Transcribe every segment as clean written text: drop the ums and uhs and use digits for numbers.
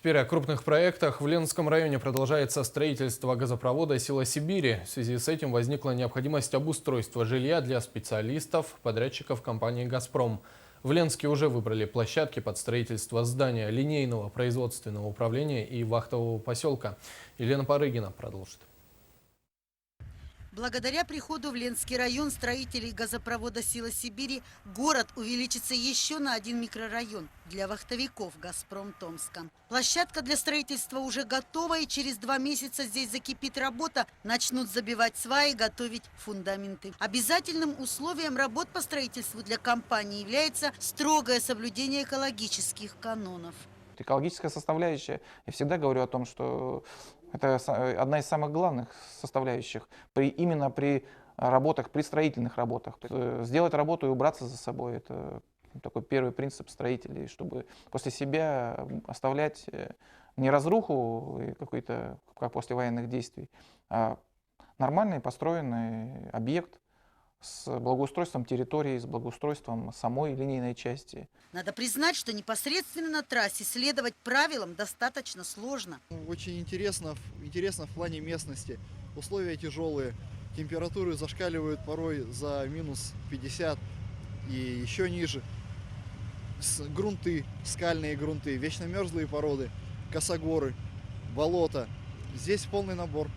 Теперь о крупных проектах. В Ленском районе продолжается строительство газопровода «Сила Сибири». В связи с этим возникла необходимость обустройства жилья для специалистов, подрядчиков компании «Газпром». В Ленске уже выбрали площадки под строительство здания линейного производственного управления и вахтового поселка. Елена Парыгина продолжит. Благодаря приходу в Ленский район строителей газопровода «Сила Сибири» город увеличится еще на один микрорайон для вахтовиков «Газпром» Томска. Площадка для строительства уже готова, и через 2 месяца здесь закипит работа, начнут забивать сваи, готовить фундаменты. Обязательным условием работ по строительству для компании является строгое соблюдение экологических канонов. Экологическая составляющая, я всегда говорю о том, что это одна из самых главных составляющих именно при работах, при строительных работах. Сделать работу и убраться за собой — это такой первый принцип строителей, чтобы после себя оставлять не разруху какой-то, как после военных действий, а нормальный построенный объект с благоустройством территории, с благоустройством самой линейной части. Надо признать, что непосредственно на трассе следовать правилам достаточно сложно. Очень интересно в плане местности. Условия тяжелые, температуры зашкаливают порой за минус 50 и еще ниже. Грунты, скальные грунты, вечно мерзлые породы, косогоры, болото. Здесь полный набор.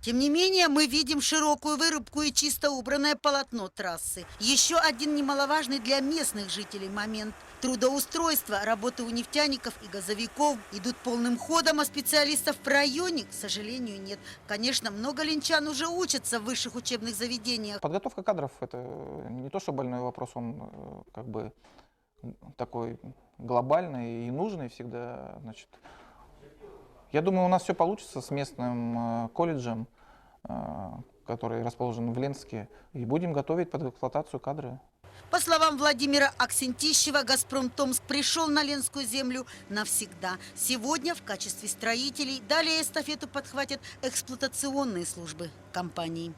Тем не менее, мы видим широкую вырубку и чисто убранное полотно трассы. Еще один немаловажный для местных жителей момент – трудоустройство. Работы у нефтяников и газовиков идут полным ходом, а специалистов в районе, к сожалению, нет. Конечно, много ленчан уже учатся в высших учебных заведениях. Подготовка кадров — это не то что больной вопрос, он как бы такой глобальный и нужный всегда. Значит, я думаю, у нас все получится с местным колледжем, который расположен в Ленске, и будем готовить под эксплуатацию кадры. По словам Владимира Аксентищева, «Газпром» Томск пришел на Ленскую землю навсегда. Сегодня в качестве строителей далее эстафету подхватят эксплуатационные службы компании.